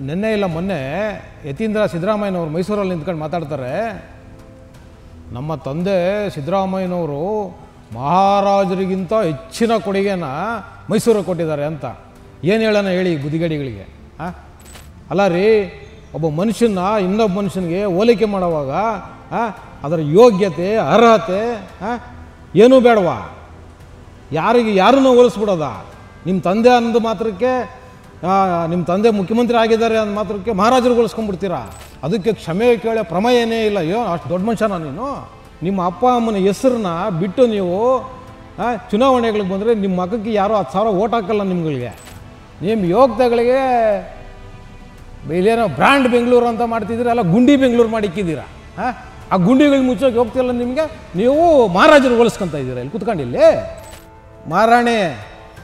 ನಿನ್ನೆ ಇಲ್ಲ ಮೊನ್ನೆ ಯತೀಂದ್ರ ಸಿದ್ದರಾಮಯ್ಯನವರು ಮೈಸೂರಲ್ಲಿ ನಿಂತ್ಕೊಂಡು ಮಾತಾಡ್ತಾರೆ. ನಮ್ಮ ತಂದೆ ಸಿದ್ದರಾಮಯ್ಯನವರು ಮಹಾರಾಜರಿಗಿಂತ ಹೆಚ್ಚಿನ ಕೊಡುಗೆನ ಮೈಸೂರಿಗೆ ಕೊಟ್ಟಿದ್ದಾರೆ ಅಂತ. ಏನು ಹೇಳೋಣ ಹೇಳಿ ಬುದ್ಧಿಗಡಿಗಳಿಗೆ? ಅಲ್ಲ ರೀ, ಒಬ್ಬ ಮನುಷ್ಯನ ಇನ್ನೊಬ್ಬ ಮನುಷ್ಯನಿಗೆ ಹೋಲಿಕೆ ಮಾಡುವಾಗ ಅದರ ಯೋಗ್ಯತೆ ಅರ್ಹತೆ ಏನೂ ಬೇಡವಾ? ಯಾರನ್ನೂ ಹೋಲಿಸ್ಬಿಡೋದ? ನಿಮ್ಮ ತಂದೆ ಅಂದ ಮಾತ್ರಕ್ಕೆ, ನಿಮ್ಮ ತಂದೆ ಮುಖ್ಯಮಂತ್ರಿ ಆಗಿದ್ದಾರೆ ಅಂದ ಮಾತ್ರಕ್ಕೆ ಮಹಾರಾಜರು ಹೋಲಿಸ್ಕೊಂಡ್ಬಿಡ್ತೀರಾ? ಅದಕ್ಕೆ ಕ್ಷಮೆ ಕೇಳೋ ಪ್ರಮೇಯನೇ ಇಲ್ಲ. ಅಯ್ಯೋ, ಅಷ್ಟು ದೊಡ್ಡ ಮನುಷ್ಯನ ನೀನು? ನಿಮ್ಮ ಅಪ್ಪ ಅಮ್ಮನ ಹೆಸರನ್ನ ಬಿಟ್ಟು ನೀವು ಚುನಾವಣೆಗಳಿಗೆ ಬಂದರೆ ನಿಮ್ಮ ಮಗಕ್ಕೆ ಯಾರೋ 10,000 ಓಟ್ ಹಾಕಲ್ಲ ನಿಮ್ಗಳಿಗೆ. ನಿಮ್ಮ ಯೋಗ್ಯತೆಗಳಿಗೆ ಇಲ್ಲೇನೋ ಬ್ರ್ಯಾಂಡ್ ಬೆಂಗಳೂರು ಅಂತ ಮಾಡ್ತಿದ್ದೀರ, ಅಲ್ಲ ಗುಂಡಿ ಬೆಂಗಳೂರು ಮಾಡಿಕ್ಕಿದ್ದೀರಾ. ಆ ಗುಂಡಿಗಳು ಮುಚ್ಚೋಕೆ ಹೋಗ್ತಿಲ್ಲ ನಿಮಗೆ. ನೀವು ಮಹಾರಾಜರು ಹೋಲಿಸ್ಕೊತ ಇದ್ದೀರಾ ಇಲ್ಲಿ ಕುತ್ಕೊಂಡಿಲ್ಲಿ. ಮಹಾರಾಣಿ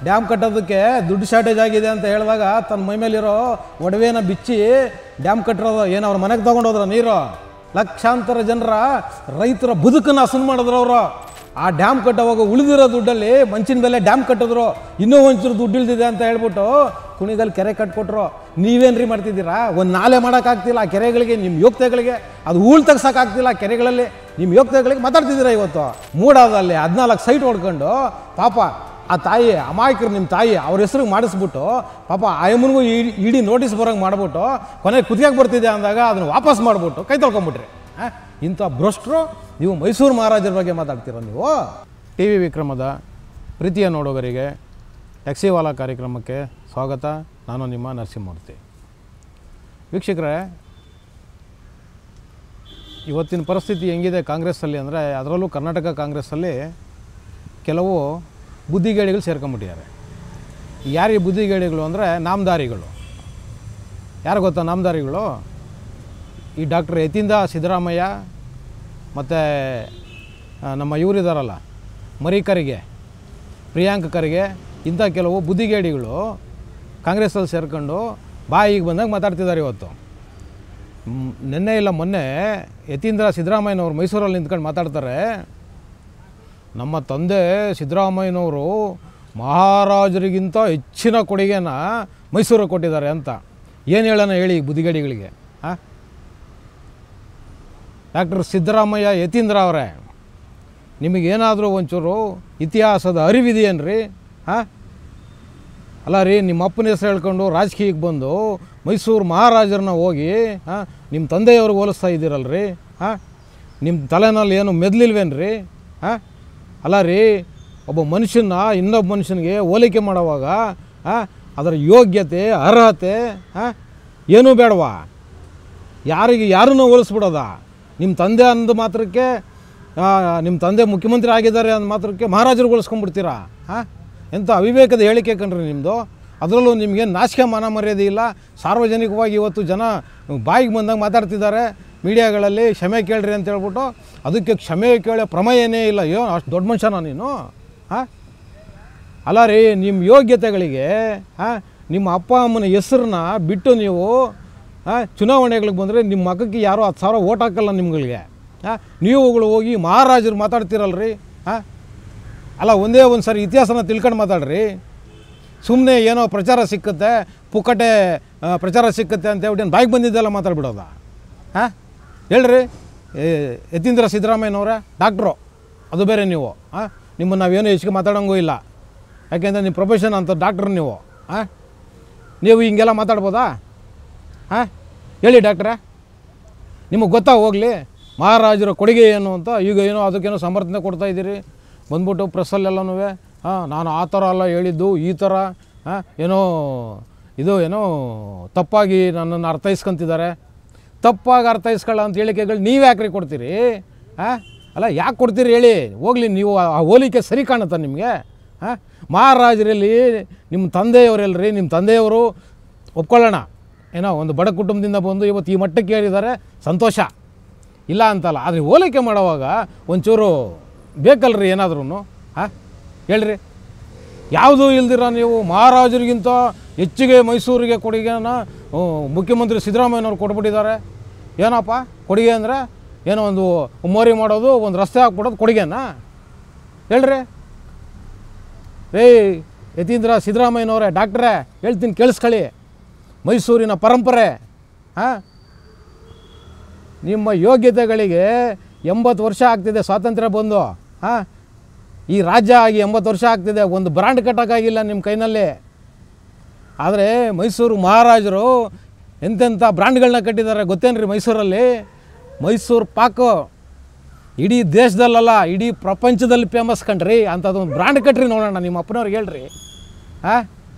ಡ್ಯಾಮ್ ಕಟ್ಟೋದಕ್ಕೆ ದುಡ್ಡು ಶಾರ್ಟೇಜ್ ಆಗಿದೆ ಅಂತ ಹೇಳಿದಾಗ ತನ್ನ ಮೈ ಮೇಲಿರೋ ಒಡವೆನ ಬಿಚ್ಚಿ ಡ್ಯಾಮ್ ಕಟ್ಟಿರೋದು ಏನು ಅವ್ರ ಮನೆಗೆ ತೊಗೊಂಡೋದ್ರ ನೀರು? ಲಕ್ಷಾಂತರ ಜನರ ರೈತರ ಬದುಕನ್ನು ಹಸನು ಮಾಡಿದ್ರು ಅವರು. ಆ ಡ್ಯಾಮ್ ಕಟ್ಟೋವಾಗ ಉಳಿದಿರೋ ದುಡ್ಡಲ್ಲಿ ಮಂಚಿನ ಬೆಲೆ ಡ್ಯಾಮ್ ಕಟ್ಟಿದ್ರು. ಇನ್ನೂ ಒಂಚೂರು ದುಡ್ಡು ಇಳ್ದಿದೆ ಅಂತ ಹೇಳ್ಬಿಟ್ಟು ಕುಣಿಗಲ್ಲಿ ಕೆರೆ ಕಟ್ಕೊಟ್ರು. ನೀವೇನ್ರಿ ಮಾಡ್ತಿದ್ದೀರಾ? ಒಂದು ನಾಲೆ ಮಾಡೋಕ್ಕಾಗ್ತಿಲ್ಲ ಆ ಕೆರೆಗಳಿಗೆ, ನಿಮ್ಮ ಯೋಗ್ಯತೆಗಳಿಗೆ. ಅದು ಹೂಳು ತೆಗ್ಸೋಕ್ಕಾಗ್ತಿಲ್ಲ ಆ ಕೆರೆಗಳಲ್ಲಿ, ನಿಮ್ಮ ಯೋಗ್ಯತೆಗಳಿಗೆ ಮಾತಾಡ್ತಿದ್ದೀರಾ ಇವತ್ತು. ಮೂಡಾದಲ್ಲಿ 14 ಸೈಟ್ ಹೊಡ್ಕೊಂಡು ಪಾಪ ಆ ತಾಯಿ ಅಮಾಯಕರು, ನಿಮ್ಮ ತಾಯಿ ಅವ್ರ ಹೆಸ್ರಿಗೆ ಮಾಡಿಸ್ಬಿಟ್ಟು ಪಾಪ ಆಯಮ್ಮನಿಗೂ ಇಡೀ ನೋಟಿಸ್ ಬರೋಂಗೆ ಮಾಡಿಬಿಟ್ಟು ಕೊನೆಗೆ ಕುದಿಯಾಗಿ ಬರ್ತಿದೆ ಅಂದಾಗ ಅದನ್ನು ವಾಪಸ್ ಮಾಡಿಬಿಟ್ಟು ಕೈ ತೊಳ್ಕೊಂಬಿಟ್ರಿ. ಇಂಥ ಭ್ರಷ್ಟರು ನೀವು ಮೈಸೂರು ಮಹಾರಾಜರ ಬಗ್ಗೆ ಮಾತಾಡ್ತೀರ ನೀವು. TV ವಿಕ್ರಮದ ಪ್ರೀತಿಯ ನೋಡುಗರಿಗೆ ಟ್ಯಾಕ್ಸಿವಾಲಾ ಕಾರ್ಯಕ್ರಮಕ್ಕೆ ಸ್ವಾಗತ. ನಾನು ನಿಮ್ಮ ನರಸಿಂಹಮೂರ್ತಿ. ವೀಕ್ಷಕರೇ, ಇವತ್ತಿನ ಪರಿಸ್ಥಿತಿ ಹೆಂಗಿದೆ ಕಾಂಗ್ರೆಸ್ಸಲ್ಲಿ ಅಂದರೆ, ಅದರಲ್ಲೂ ಕರ್ನಾಟಕ ಕಾಂಗ್ರೆಸ್ಸಲ್ಲಿ ಕೆಲವು ಬುದ್ಧಿಗೇಡಿಗಳು ಸೇರ್ಕೊಂಬಿಟ್ಟಿದ್ದಾರೆ. ಯಾರು ಈ ಬುದ್ಧಿಗೇಡಿಗಳು ಅಂದರೆ ನಾಮಧಾರಿಗಳು. ಯಾರು ಗೊತ್ತಾ ನಾಮಧಾರಿಗಳು? ಈ ಡಾಕ್ಟರ್ ಯತೀಂದ್ರ ಸಿದ್ದರಾಮಯ್ಯ ಮತ್ತು ನಮ್ಮ ಇವರಿದ್ದಾರಲ್ಲ ಮರಿಕರಿಗೆ, ಪ್ರಿಯಾಂಕ್ ಖರ್ಗೆ, ಇಂಥ ಕೆಲವು ಬುದ್ಧಿಗೇಡಿಗಳು ಕಾಂಗ್ರೆಸ್ಸಲ್ಲಿ ಸೇರ್ಕೊಂಡು ಬಾಯಿಗೆ ಬಂದಾಗ ಮಾತಾಡ್ತಿದ್ದಾರೆ ಇವತ್ತು. ನಿನ್ನೆ ಇಲ್ಲ ಮೊನ್ನೆ ಯತೀಂದ್ರ ಸಿದ್ದರಾಮಯ್ಯನವರು ಮೈಸೂರಲ್ಲಿ ನಿಂತ್ಕೊಂಡು ಮಾತಾಡ್ತಾರೆ. ನಮ್ಮ ತಂದೆ ಸಿದ್ದರಾಮಯ್ಯನವರು ಮಹಾರಾಜರಿಗಿಂತ ಹೆಚ್ಚಿನ ಕೊಡುಗೆನ ಮೈಸೂರಿಗೆ ಕೊಟ್ಟಿದ್ದಾರೆ ಅಂತ. ಏನು ಹೇಳೋಣ ಹೇಳಿ ಬುದ್ಧಿಗಡಿಗಳಿಗೆ? ಡಾಕ್ಟರ್ ಸಿದ್ದರಾಮಯ್ಯ ಯತೀಂದ್ರ ಅವರೇ, ನಿಮಗೇನಾದರೂ ಒಂಚೂರು ಇತಿಹಾಸದ ಅರಿವಿದೆಯೇನ್ರಿ? ಅಲ್ಲ ರೀ, ನಿಮ್ಮ ಅಪ್ಪನ ಹೆಸರು ಹೇಳ್ಕೊಂಡು ರಾಜಕೀಯಕ್ಕೆ ಬಂದು ಮೈಸೂರು ಮಹಾರಾಜರನ್ನ ಹೋಗಿ ನಿಮ್ಮ ತಂದೆಯವ್ರಿಗೆ ಹೋಲಿಸ್ತಾ ಇದ್ದೀರಲ್ರಿ. ನಿಮ್ಮ ತಲೆನಲ್ಲಿ ಏನು ಮೆದಲಿಲ್ವೇನ್ರಿ? ಅಲ್ಲ ರೀ, ಒಬ್ಬ ಮನುಷ್ಯನ ಇನ್ನೊಬ್ಬ ಮನುಷ್ಯನಿಗೆ ಹೋಲಿಕೆ ಮಾಡುವಾಗ ಅದರ ಯೋಗ್ಯತೆ ಅರ್ಹತೆ ಏನೂ ಬೇಡವಾ? ಯಾರನ್ನೂ ಹೋಲಿಸ್ಬಿಡೋದ? ನಿಮ್ಮ ತಂದೆ ಅಂದ ಮಾತ್ರಕ್ಕೆ, ನಿಮ್ಮ ತಂದೆ ಮುಖ್ಯಮಂತ್ರಿ ಆಗಿದ್ದಾರೆ ಅಂದ ಮಾತ್ರಕ್ಕೆ ಮಹಾರಾಜರು ಹೋಲಿಸ್ಕೊಂಡ್ಬಿಡ್ತೀರಾ? ಎಂಥ ಅವಿವೇಕದ ಹೇಳಿಕೆ ಕಣ್ರಿ ನಿಮ್ಮದು. ಅದರಲ್ಲೂ ನಿಮಗೆ ನಾಚಿಕೆ ಮಾನ ಮರ್ಯಾದೆ ಇಲ್ಲ. ಸಾರ್ವಜನಿಕವಾಗಿ ಇವತ್ತು ಜನ ಬಾಯಿಗೆ ಬಂದಾಗ ಮಾತಾಡ್ತಿದ್ದಾರೆ ಮೀಡಿಯಾಗಳಲ್ಲಿ. ಕ್ಷಮೆ ಕೇಳ್ರಿ ಅಂತ ಹೇಳ್ಬಿಟ್ಟು ಅದಕ್ಕೆ ಕ್ಷಮೆ ಕೇಳೋ ಪ್ರಮೇಯನೇ ಇಲ್ಲ. ಅಯ್ಯೋ, ಅಷ್ಟು ದೊಡ್ಡ ಮನುಷ್ಯನ ನೀನು? ಅಲ್ಲ ರೀ, ನಿಮ್ಮ ಯೋಗ್ಯತೆಗಳಿಗೆ ನಿಮ್ಮ ಅಪ್ಪ ಅಮ್ಮನ ಹೆಸರನ್ನ ಬಿಟ್ಟು ನೀವು ಚುನಾವಣೆಗಳಿಗೆ ಬಂದರೆ ನಿಮ್ಮ ಮಗಕ್ಕೆ ಯಾರೋ 10,000 ಓಟ್ ಹಾಕಲ್ಲ ನಿಮ್ಗಳಿಗೆ. ನೀವುಗಳು ಹೋಗಿ ಮಹಾರಾಜರು ಮಾತಾಡ್ತಿರಲ್ರಿ. ಅಲ್ಲ, ಒಂದೇ ಒಂದು ಸಾರಿ ಇತಿಹಾಸನ ತಿಳ್ಕೊಂಡು ಮಾತಾಡ್ರಿ. ಸುಮ್ಮನೆ ಏನೋ ಪ್ರಚಾರ ಸಿಕ್ಕುತ್ತೆ, ಪುಕ್ಕಟೆ ಪ್ರಚಾರ ಸಿಕ್ಕುತ್ತೆ ಅಂತ ಹೇಳ್ಬಿಟ್ಟು ಬಾಯಿಗೆ ಬಂದಿದ್ದೆಲ್ಲ ಮಾತಾಡ್ಬಿಡೋದ? ಹೇಳ್ರಿ, ಯತೀಂದ್ರ ಸಿದ್ದರಾಮಯ್ಯನವರೇ ಡಾಕ್ಟ್ರು, ಅದು ಬೇರೆ ನೀವು. ನಿಮ್ಮನ್ನು ನಾವೇನು ಹೆಚ್ಚಿಗೆ ಮಾತಾಡೋಂಗೂ ಇಲ್ಲ, ಯಾಕೆಂದರೆ ನಿಮ್ಮ ಪ್ರೊಫೆಷನ್ ಅಂತ ಡಾಕ್ಟ್ರು ನೀವು. ನೀವು ಹಿಂಗೆಲ್ಲ ಮಾತಾಡ್ಬೋದಾ? ಹೇಳಿ ಡಾಕ್ಟ್ರೇ, ನಿಮಗೆ ಗೊತ್ತಾ ಹೋಗಲಿ ಮಹಾರಾಜರ ಕೊಡುಗೆ ಏನು ಅಂತ? ಈಗ ಏನೋ ಅದಕ್ಕೇನೋ ಸಮರ್ಥನೆ ಕೊಡ್ತಾಯಿದ್ದೀರಿ ಬಂದ್ಬಿಟ್ಟು ಪ್ರೆಸ್ಸಲ್ಲೆಲ್ಲನೂ. ನಾನು ಆ ಥರ ಅಲ್ಲ ಹೇಳಿದ್ದು, ಈ ಥರ ಏನೋ ಇದು ಏನೋ ತಪ್ಪಾಗಿ ನನ್ನನ್ನು ಅರ್ಥೈಸ್ಕೊತಿದ್ದಾರೆ. ತಪ್ಪಾಗಿ ಅರ್ಥೈಸ್ಕೊಳ್ಳೋ ಅಂತ ಹೇಳಿಕೆಗಳು ನೀವು ಯಾಕ್ರಿ ಕೊಡ್ತೀರಿ? ಅಲ್ಲ, ಯಾಕೆ ಕೊಡ್ತೀರಿ ಹೇಳಿ? ಹೋಗಲಿ, ನೀವು ಆ ಹೋಲಿಕೆ ಸರಿ ಕಾಣುತ್ತಾ ನಿಮಗೆ? ಮಹಾರಾಜರಲ್ಲಿ ನಿಮ್ಮ ತಂದೆಯವರೆಲ್ಲರಿ, ನಿಮ್ಮ ತಂದೆಯವರು ಒಪ್ಕೊಳ್ಳೋಣ, ಏನೋ ಒಂದು ಬಡ ಕುಟುಂಬದಿಂದ ಬಂದು ಇವತ್ತು ಈ ಮಟ್ಟಕ್ಕೆ ಏರಿದ್ದಾರೆ, ಸಂತೋಷ ಇಲ್ಲ ಅಂತಲ್ಲ. ಆದರೆ ಹೋಲಿಕೆ ಮಾಡುವಾಗ ಒಂಚೂರು ಬೇಕಲ್ರಿ ಏನಾದ್ರೂ? ಹೇಳ್ರಿ, ಯಾವುದೂ ಇಲ್ದಿರ ನೀವು ಮಹಾರಾಜರಿಗಿಂತ ಹೆಚ್ಚಿಗೆ ಮೈಸೂರಿಗೆ ಕೊಡುಗೆನ ಮುಖ್ಯಮಂತ್ರಿ ಸಿದ್ದರಾಮಯ್ಯನವ್ರು ಕೊಟ್ಬಿಟ್ಟಿದ್ದಾರೆ. ಏನಪ್ಪ ಕೊಡುಗೆ ಅಂದರೆ? ಏನೋ ಒಂದು ಮೋರಿ ಮಾಡೋದು, ಒಂದು ರಸ್ತೆ ಹಾಕ್ಬಿಡೋದು ಕೊಡುಗೆನಾ? ಹೇಳ್ರಿ ಯತೀಂದ್ರ ಸಿದ್ದರಾಮಯ್ಯನವರೇ ಡಾಕ್ಟ್ರೇ, ಹೇಳ್ತೀನಿ ಕೇಳಿಸ್ಕೊಳ್ಳಿ. ಮೈಸೂರಿನ ಪರಂಪರೆ. ನಿಮ್ಮ ಯೋಗ್ಯತೆಗಳಿಗೆ 80 ವರ್ಷ ಆಗ್ತಿದೆ ಸ್ವಾತಂತ್ರ್ಯ ಬಂದು. ಈ ರಾಜ್ಯ ಆಗಿ 80 ವರ್ಷ ಆಗ್ತಿದೆ, ಒಂದು ಬ್ರಾಂಡ್ ಕಟ್ಟೋಕ್ಕಾಗಿಲ್ಲ ನಿಮ್ಮ ಕೈನಲ್ಲಿ. ಆದರೆ ಮೈಸೂರು ಮಹಾರಾಜರು ಎಂತೆಂಥ ಬ್ರ್ಯಾಂಡ್ಗಳನ್ನ ಕಟ್ಟಿದ್ದಾರೆ ಗೊತ್ತೇನ್ರಿ ಮೈಸೂರಲ್ಲಿ? ಮೈಸೂರು ಪಾಕು ಇಡೀ ದೇಶದಲ್ಲಲ್ಲ, ಇಡೀ ಪ್ರಪಂಚದಲ್ಲಿ ಫೇಮಸ್ ಕಣ್ರಿ. ಅಂಥದ್ದೊಂದು ಬ್ರ್ಯಾಂಡ್ ಕಟ್ರಿ ನೋಡೋಣ, ನಿಮ್ಮ ಅಪ್ಪನವ್ರಿಗೆ ಹೇಳ್ರಿ.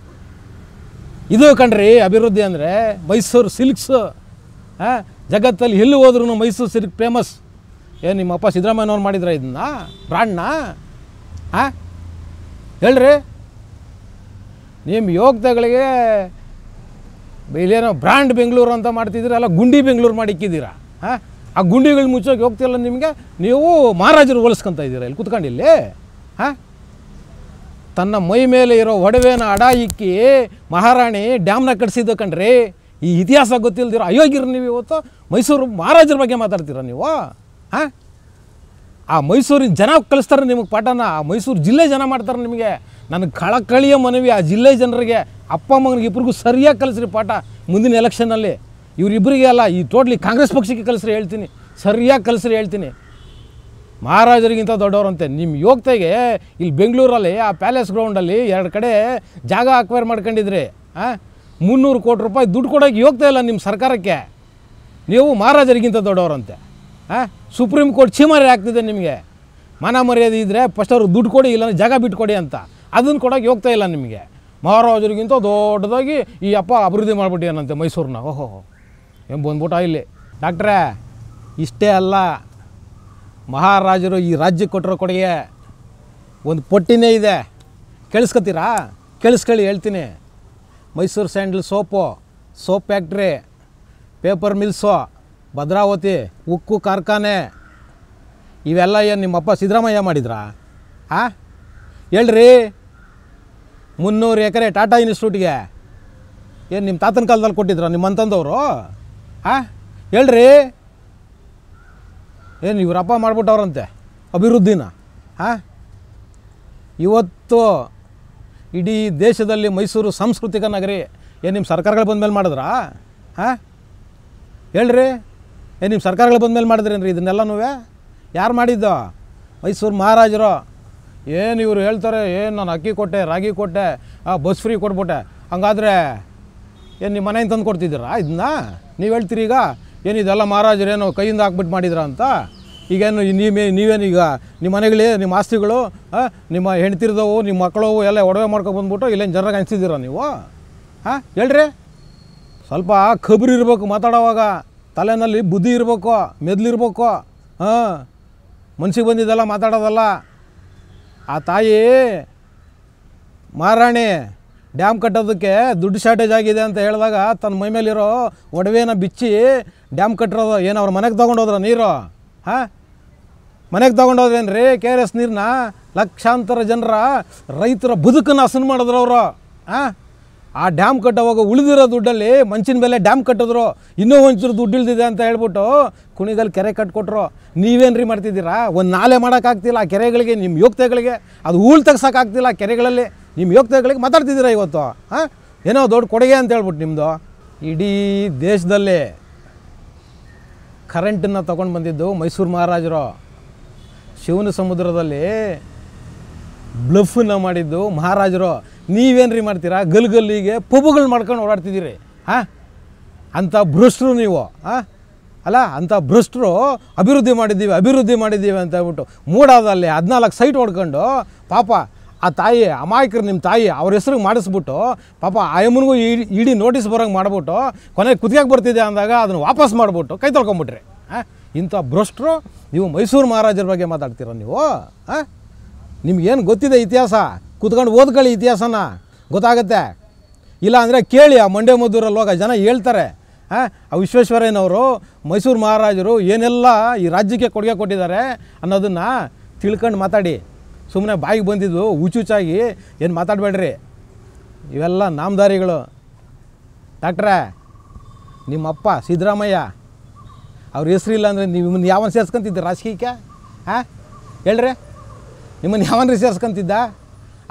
ಇದು ಕಣ್ರಿ ಅಭಿವೃದ್ಧಿ ಅಂದರೆ. ಮೈಸೂರು ಸಿಲ್ಕ್ಸು ಜಗತ್ತಲ್ಲಿ ಎಲ್ಲಿ ಹೋದ್ರೂ ಮೈಸೂರು ಸಿಲ್ಕ್ ಫೇಮಸ್. ಏನು ನಿಮ್ಮಪ್ಪ ಸಿದ್ದರಾಮಯ್ಯನವ್ರು ಮಾಡಿದ್ರ ಇದನ್ನ ಬ್ರ್ಯಾಂಡ್ನ? ಹೇಳ್ರಿ. ನಿಮ್ಮ ಯೋಗ್ಯತೆಗಳಿಗೆ ಇಲ್ಲೇನೋ ಬ್ರ್ಯಾಂಡ್ ಬೆಂಗಳೂರು ಅಂತ ಮಾಡ್ತಿದ್ದೀರ, ಅಲ್ಲ ಗುಂಡಿ ಬೆಂಗಳೂರು ಮಾಡಿಕ್ಕಿದ್ದೀರಾ. ಆ ಗುಂಡಿಗಳು ಮುಚ್ಚೋಕೆ ಹೋಗ್ತಿಲ್ಲ ನಿಮಗೆ. ನೀವು ಮಹಾರಾಜರು ಹೋಲಿಸ್ಕೊತ ಇದ್ದೀರಾ ಇಲ್ಲಿ ಕುತ್ಕೊಂಡಿಲ್ಲಿ. ತನ್ನ ಮೈ ಮೇಲೆ ಇರೋ ಒಡವೆನ ಅಡ ಇಕ್ಕಿ ಮಹಾರಾಣಿ ಡ್ಯಾಮ್ನ ಕಟ್ಸಿದ್ದು ಕಣ್ರಿ. ಈ ಇತಿಹಾಸ ಗೊತ್ತಿಲ್ದಿರೋ ಅಯೋಗ್ಯರು ನೀವು ಇವತ್ತು ಮೈಸೂರು ಮಹಾರಾಜರ ಬಗ್ಗೆ ಮಾತಾಡ್ತೀರ ನೀವು. ಆ ಮೈಸೂರಿನ ಜನ ಕಲಿಸ್ತಾರೆ ನಿಮಗೆ ಪಾಠನ, ಆ ಮೈಸೂರು ಜಿಲ್ಲೆ ಜನ ಮಾಡ್ತಾರೆ ನಿಮಗೆ. ನನಗೆ ಕಳಕಳಿಯ ಮನವಿ ಆ ಜಿಲ್ಲೆ ಜನರಿಗೆ, ಅಪ್ಪ ಮಗನಿಗೆ ಇಬ್ಬರಿಗೂ ಸರಿಯಾಗಿ ಕಲಿಸ್ರಿ ಪಾಠ. ಮುಂದಿನ ಎಲೆಕ್ಷನಲ್ಲಿ ಇವರಿಬ್ಬರಿಗೆ ಅಲ್ಲ, ಈ ಟೋಟ್ಲಿ ಕಾಂಗ್ರೆಸ್ ಪಕ್ಷಕ್ಕೆ ಕಲಿಸ್ರಿ ಹೇಳ್ತೀನಿ, ಸರಿಯಾಗಿ ಕಲಿಸ್ರಿ ಹೇಳ್ತೀನಿ. ಮಹಾರಾಜರಿಗಿಂತ ದೊಡ್ಡವರಂತೆ. ನಿಮ್ಮ ಯೋಗ್ಯತೆಗೆ ಇಲ್ಲಿ ಬೆಂಗಳೂರಲ್ಲಿ ಆ ಪ್ಯಾಲೇಸ್ ಗ್ರೌಂಡಲ್ಲಿ 2 ಕಡೆ ಜಾಗ ಅಕ್ವೈರ್ ಮಾಡ್ಕೊಂಡಿದ್ರಿ. 300 ಕೋಟಿ ರೂಪಾಯಿ ದುಡ್ಡು ಕೊಡೋಕ್ಕೆ ಯೋಗ್ಯತೆ ಇಲ್ಲ ನಿಮ್ಮ ಸರ್ಕಾರಕ್ಕೆ. ನೀವು ಮಹಾರಾಜರಿಗಿಂತ ದೊಡ್ಡವರಂತೆ. ಸುಪ್ರೀಂ ಕೋರ್ಟ್ ಚೀಮಾರಿ ಆಗ್ತಿದೆ ನಿಮಗೆ. ಮಾನ ಮರ್ಯಾದೆ ಇದ್ದರೆ ಫಸ್ಟ್ ಅವ್ರಿಗೆ ದುಡ್ಡು ಕೊಡಿ, ಇಲ್ಲ ಜಾಗ ಬಿಟ್ಕೊಡಿ ಅಂತ. ಅದನ್ನು ಕೊಡೋಕ್ಕೆ ಯೋಗ್ಯತೆ ಇಲ್ಲ ನಿಮಗೆ. ಮಹಾರಾಜರಿಗಿಂತ ದೊಡ್ಡದಾಗಿ ಈ ಅಪ್ಪ ಅಭಿವೃದ್ಧಿ ಮಾಡಿಬಿಟ್ಟಿಯಾನಂತೆ ಮೈಸೂರನ್ನ. ಓಹೋ ಏನು ಬಂದ್ಬಿಟ್ಟ ಇಲ್ಲಿ. ಡಾಕ್ಟ್ರೇ, ಇಷ್ಟೇ ಅಲ್ಲ, ಮಹಾರಾಜರು ಈ ರಾಜ್ಯಕ್ಕೆ ಕೊಟ್ಟಿರೋ ಕೊಡುಗೆ ಒಂದು ಪಟ್ಟಿನೇ ಇದೆ. ಕೇಳಿಸ್ಕೊತೀರಾ? ಕೇಳಿಸ್ಕೊಳ್ಳಿ, ಹೇಳ್ತೀನಿ. Mysuru sandal soap, soap factory, paper meals, Bhadravati ಉಕ್ಕು ಕಾರ್ಖಾನೆ, ಇವೆಲ್ಲ ಏನು ನಿಮ್ಮಪ್ಪ ಸಿದ್ದರಾಮಯ್ಯ ಮಾಡಿದ್ರಾ? ಹೇಳ್ರಿ. 300 ಎಕರೆ ಟಾಟಾ ಇನ್ಸ್ಟಿಟ್ಯೂಟ್ಗೆ ಏನು ನಿಮ್ಮ ತಾತನ ಕಾಲದಲ್ಲಿ ಕೊಟ್ಟಿದ್ರ ನಿಮ್ಮಂತಂದವರು? ಹೇಳ್ರಿ. ಏನು ಇವರಪ್ಪ ಮಾಡ್ಬಿಟ್ಟವ್ರಂತೆ ಅಭಿವೃದ್ಧಿನ. ಇವತ್ತು ಇಡೀ ದೇಶದಲ್ಲಿ ಮೈಸೂರು ಸಾಂಸ್ಕೃತಿಕ ನಗರಿ ಏನು ನಿಮ್ಮ ಸರ್ಕಾರಗಳು ಬಂದಮೇಲೆ ಮಾಡಿದ್ರಾ? ಹೇಳ್ರಿ. ಏನು ನಿಮ್ಮ ಸರ್ಕಾರಗಳು ಬಂದಮೇಲೆ ಮಾಡಿದ್ರೇನ್ರಿ ಇದನ್ನೆಲ್ಲನೂ? ಯಾರು ಮಾಡಿದ್ದು? ಮೈಸೂರು ಮಹಾರಾಜರು. ಏನು ಇವರು ಹೇಳ್ತಾರೆ, ಏನು ನಾನು ಅಕ್ಕಿ ಕೊಟ್ಟೆ, ರಾಗಿ ಕೊಟ್ಟೆ, ಬಸ್ ಫ್ರೀ ಕೊಟ್ಬಿಟ್ಟೆ. ಹಂಗಾದರೆ ಏನು ನಿಮ್ಮ ಮನೆಯಿಂದ ತಂದು ಕೊಡ್ತಿದ್ದೀರಾ ಇದನ್ನ? ನೀವು ಹೇಳ್ತೀರಿ ಈಗ ಏನು ಇದೆಲ್ಲ ಮಹಾರಾಜರೇನು ಕೈಯಿಂದ ಹಾಕ್ಬಿಟ್ಟು ಮಾಡಿದ್ರ ಅಂತ. ಈಗೇನು ನೀವೇನೀಗ ನಿಮ್ಮ ಮನೆಗಳೇ ನಿಮ್ಮ ಆಸ್ತಿಗಳು ನಿಮ್ಮ ಹೆಂಡ್ತಿರ್ದವು ನಿಮ್ಮ ಮಕ್ಕಳವು ಎಲ್ಲ ಒಡವೆ ಮಾಡ್ಕೊಬಂದ್ಬಿಟ್ಟು ಇಲ್ಲೇನು ಜನರಾಗಿ ಅನಿಸಿದ್ದೀರ ನೀವು? ಹೇಳ್ರಿ. ಸ್ವಲ್ಪ ಖಬ್ರಿ ಇರಬೇಕು ಮಾತಾಡೋವಾಗ, ತಲೆಯಲ್ಲಿ ಬುದ್ಧಿ ಇರಬೇಕು, ಮೆದ್ಲಿರ್ಬೇಕು. ಮನ್ಸಿಗೆ ಬಂದಿದ್ದೆಲ್ಲ ಮಾತಾಡೋದಲ್ಲ. ಆ ತಾಯಿ ಮಹಾರಾಣಿ ಡ್ಯಾಮ್ ಕಟ್ಟೋದಕ್ಕೆ ದುಡ್ಡು ಶಾರ್ಟೇಜ್ ಆಗಿದೆ ಅಂತ ಹೇಳಿದಾಗ ತನ್ನ ಮೈ ಮೇಲಿರೋ ಒಡವೆನ ಬಿಚ್ಚಿ ಡ್ಯಾಮ್ ಕಟ್ಟಿರೋದು. ಏನು ಅವ್ರ ಮನೆಗೆ ತೊಗೊಂಡೋದ್ರ ನೀರು? ಮನೆಗೆ ತೊಗೊಂಡೋದ್ರೇನು ರೀ KRS ನೀರನ್ನ? ಲಕ್ಷಾಂತರ ಜನರ ರೈತರ ಬದುಕನ್ನು ಹಸನು ಮಾಡಿದ್ರು ಅವರು. ಆ ಡ್ಯಾಮ್ ಕಟ್ಟೋವಾಗ ಉಳಿದಿರೋ ದುಡ್ಡಲ್ಲಿ ಮಂಚಿನ ಮೇಲೆ ಡ್ಯಾಮ್ ಕಟ್ಟಿದ್ರು. ಇನ್ನೂ ಒಂಚೂರು ದುಡ್ಡು ಇಳ್ದಿದೆ ಅಂತ ಹೇಳ್ಬಿಟ್ಟು ಕುಣಿಗಲ್ಲಿ ಕೆರೆ ಕಟ್ಕೊಟ್ರು. ನೀವೇನು ರೀ ಮಾಡ್ತಿದ್ದೀರಾ? ಒಂದು ನಾಲೆ ಮಾಡೋಕ್ಕಾಗ್ತಿಲ್ಲ ಆ ಕೆರೆಗಳಿಗೆ, ನಿಮ್ಮ ಯೋಗ್ಯತೆಗಳಿಗೆ. ಅದು ಹೂಳು ತೆಗ್ಸೋಕ್ಕಾಗ್ತಿಲ್ಲ ಆ ಕೆರೆಗಳಲ್ಲಿ, ನಿಮ್ಮ ಯೋಗ್ಯತೆಗಳಿಗೆ ಮಾತಾಡ್ತಿದ್ದೀರಾ ಇವತ್ತು. ಏನೋ ದೊಡ್ಡ ಕೊಡುಗೆ ಅಂತ ಹೇಳ್ಬಿಟ್ಟು ನಿಮ್ಮದು. ಇಡೀ ದೇಶದಲ್ಲಿ ಕರೆಂಟನ್ನು ತೊಗೊಂಡು ಬಂದಿದ್ದು ಮೈಸೂರು ಮಹಾರಾಜರು. ಶಿವನ ಸಮುದ್ರದಲ್ಲಿ ಬ್ಲಫನ್ನು ಮಾಡಿದ್ದು ಮಹಾರಾಜರು. ನೀವೇನು ರೀ ಮಾಡ್ತೀರಾ? ಗಲ್ಲಿಗೆ ಪಬ್ಬುಗಳು ಮಾಡ್ಕೊಂಡು ಓಡಾಡ್ತಿದ್ದೀರಿ. ಅಂಥ ಭ್ರಷ್ಟರು ನೀವು. ಅಲ್ಲ, ಅಂಥ ಭ್ರಷ್ಟರು ಅಭಿವೃದ್ಧಿ ಮಾಡಿದ್ದೀವಿ ಅಂತ ಹೇಳ್ಬಿಟ್ಟು ಮೂಡಾದಲ್ಲಿ 14 ಸೈಟ್ ಹೊಡ್ಕೊಂಡು ಪಾಪ ಆ ತಾಯಿ ಅಮಾಯಕರು, ನಿಮ್ಮ ತಾಯಿ ಅವ್ರ ಹೆಸ್ರಿಗೆ ಮಾಡಿಸ್ಬಿಟ್ಟು ಪಾಪ ಆಯಮ್ಮನಿಗೂ ಇಡೀ ನೋಟಿಸ್ ಬರೋಂಗೆ ಮಾಡಿಬಿಟ್ಟು ಕೊನೆಗೆ ಕುತ್ತಿಗೆಗೆ ಬರ್ತಿದೆ ಅಂದಾಗ ಅದನ್ನು ವಾಪಸ್ ಮಾಡಿಬಿಟ್ಟು ಕೈ ತೊಳ್ಕೊಂಬಿಟ್ರಿ. ಇಂಥ ಭ್ರಷ್ಟರು ನೀವು ಮೈಸೂರು ಮಹಾರಾಜರ ಬಗ್ಗೆ ಮಾತಾಡ್ತೀರ ನೀವು? ನಿಮ್ಗೇನು ಗೊತ್ತಿದೆ ಇತಿಹಾಸ? ಕೂತ್ಕೊಂಡು ಓದ್ಕೊಳ್ಳಿ ಇತಿಹಾಸನ, ಗೊತ್ತಾಗತ್ತೆ. ಇಲ್ಲ ಅಂದರೆ ಕೇಳಿ, ಆ ಮಂಡ್ಯ ಮದ್ದೂರಲ್ಲಿ ಹೋಗ ಜನ ಹೇಳ್ತಾರೆ. ಆ ವಿಶ್ವೇಶ್ವರಯ್ಯನವರು ಮೈಸೂರು ಮಹಾರಾಜರು ಏನೆಲ್ಲ ಈ ರಾಜ್ಯಕ್ಕೆ ಕೊಡುಗೆ ಕೊಟ್ಟಿದ್ದಾರೆ ಅನ್ನೋದನ್ನು ತಿಳ್ಕೊಂಡು ಮಾತಾಡಿ. ಸುಮ್ಮನೆ ಬಾಯಿಗೆ ಬಂದಿದ್ದು ಹುಚ್ಚುಚ್ಚಾಗಿ ಏನು ಮಾತಾಡಬೇಡ್ರಿ. ಇವೆಲ್ಲ ನಾಮಧಾರಿಗಳು. ಡಾಕ್ಟ್ರೇ, ನಿಮ್ಮಪ್ಪ ಸಿದ್ದರಾಮಯ್ಯ ಅವ್ರ ಹೆಸರು ಇಲ್ಲ ಅಂದರೆ ನಿಮ್ಮನ್ನು ಯಾವನು ಸೇರ್ಸ್ಕೊಂತಿದ್ದ ರಾಜಕೀಯಕ್ಕೆ? ಹೇಳ್ರಿ, ನಿಮ್ಮನ್ನು ಯಾವನ್ರಿ ಸೇರ್ಸ್ಕೊಂತಿದ್ದ?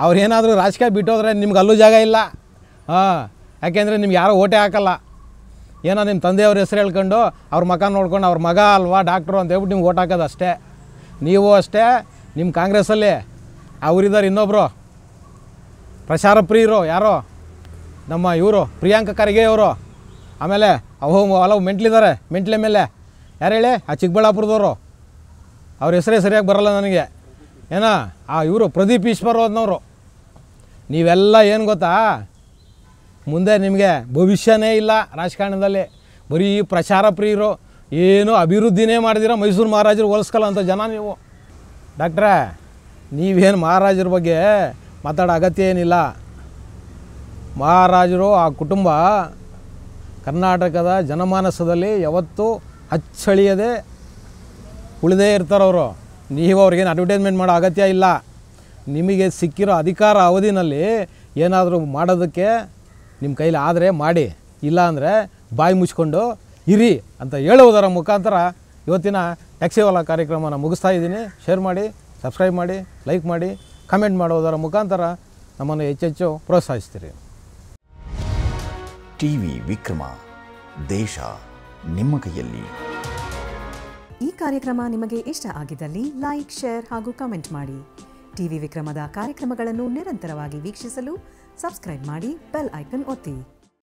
ಅವ್ರೇನಾದರೂ ರಾಜಕೀಯ ಬಿಟ್ಟೋದ್ರೆ ನಿಮ್ಗೆ ಅಲ್ಲೂ ಜಾಗ ಇಲ್ಲ. ಯಾಕೆಂದರೆ ನಿಮ್ಗೆ ಯಾರೋ ಓಟೇ ಹಾಕಲ್ಲ. ಏನೋ ನಿಮ್ಮ ತಂದೆಯವ್ರ ಹೆಸರು ಹೇಳ್ಕೊಂಡು ಅವ್ರ ಮಗ ನೋಡ್ಕೊಂಡು ಅವ್ರ ಮಗ ಅಲ್ವಾ ಡಾಕ್ಟ್ರು ಅಂತ ಹೇಳ್ಬಿಟ್ಟು ನಿಮ್ಗೆ ಓಟ್ ಹಾಕೋದು ಅಷ್ಟೇ. ನೀವು ಅಷ್ಟೇ, ನಿಮ್ಮ ಕಾಂಗ್ರೆಸ್ಸಲ್ಲಿ ಅವರಿದ್ದಾರೆ ಇನ್ನೊಬ್ಬರು ಪ್ರಚಾರ ಪ್ರಿಯರು, ಯಾರೋ ನಮ್ಮ ಇವರು ಪ್ರಿಯಾಂಕ ಖರ್ಗೆ ಅವರು, ಆಮೇಲೆ ಹಲವು ಮೆಂಟ್ಲಿದ್ದಾರೆ, ಮೆಂಟ್ಲೆ ಮೇಲೆ ಯಾರು ಹೇಳಿ, ಆ ಚಿಕ್ಕಬಳ್ಳಾಪುರದವರು, ಅವ್ರ ಹೆಸರೇ ಸರಿಯಾಗಿ ಬರೋಲ್ಲ ನನಗೆ, ಏನೋ ಇವರು ಪ್ರದೀಪ್ ಈಶ್ವರ್ ಹೋದ್ನವರು. ನೀವೆಲ್ಲ ಏನು ಗೊತ್ತಾ, ಮುಂದೆ ನಿಮಗೆ ಭವಿಷ್ಯನೇ ಇಲ್ಲ ರಾಜಕಾರಣದಲ್ಲಿ, ಬರೀ ಪ್ರಚಾರ ಪ್ರಿಯರು, ಏನು ಅಭಿವೃದ್ಧಿನೇ ಮಾಡಿದಿರ ಮೈಸೂರು ಮಹಾರಾಜರು ಹೋಲಿಸ್ಕಲ್ಲ ಅಂತ ಜನ ನೀವು. ಡಾಕ್ಟ್ರೇ, ನೀವೇನು ಮಹಾರಾಜರ ಬಗ್ಗೆ ಮಾತಾಡೋ ಅಗತ್ಯ ಏನಿಲ್ಲ. ಮಹಾರಾಜರು ಆ ಕುಟುಂಬ ಕರ್ನಾಟಕದ ಜನಮಾನಸದಲ್ಲಿ ಯಾವತ್ತೂ ಅಚ್ಚಳಿಯದೆ ಉಳಿದೇ ಇರ್ತಾರವರು. ನೀವು ಅವ್ರಿಗೇನು ಅಡ್ವರ್ಟೈಸ್ಮೆಂಟ್ ಮಾಡೋ ಅಗತ್ಯ ಇಲ್ಲ. ನಿಮಗೆ ಸಿಕ್ಕಿರೋ ಅಧಿಕಾರ ಅವಧಿನಲ್ಲಿ ಏನಾದರೂ ಮಾಡೋದಕ್ಕೆ ನಿಮ್ಮ ಕೈಲಿ ಆದರೆ ಮಾಡಿ, ಇಲ್ಲ ಅಂದರೆ ಬಾಯಿ ಮುಚ್ಕೊಂಡು ಇರಿ ಅಂತ ಹೇಳುವುದರ ಮುಖಾಂತರ ಇವತ್ತಿನ ಟ್ಯಾಕ್ಸಿವಾಲಾ ಕಾರ್ಯಕ್ರಮನ ಮುಗಿಸ್ತಾ ಇದ್ದೀನಿ. ಶೇರ್ ಮಾಡಿ, ಸಬ್ಸ್ಕ್ರೈಬ್ ಮಾಡಿ, ಲೈಕ್ ಮಾಡಿ, ಕಮೆಂಟ್ ಮಾಡೋದರ ಮುಖಾಂತರ ನಮ್ಮನ್ನು ಹೆಚ್ಚೆಚ್ಚು ಪ್ರೋತ್ಸಾಹಿಸ್ತೀರಿ. ಟಿವಿ ವಿಕ್ರಮ, ದೇಶ ನಿಮ್ಮ ಕೈಯಲ್ಲಿ. ಈ ಕಾರ್ಯಕ್ರಮ ನಿಮಗೆ ಇಷ್ಟ ಆಗಿದ್ದಲ್ಲಿ ಲೈಕ್, ಶೇರ್ ಹಾಗೂ ಕಮೆಂಟ್ ಮಾಡಿ. ಟಿವಿ ವಿಕ್ರಮದ ಕಾರ್ಯಕ್ರಮಗಳನ್ನು ನಿರಂತರವಾಗಿ ವೀಕ್ಷಿಸಲು ಸಬ್ಸ್ಕ್ರೈಬ್ ಮಾಡಿ, ಬೆಲ್ ಐಕನ್ ಒತ್ತಿ.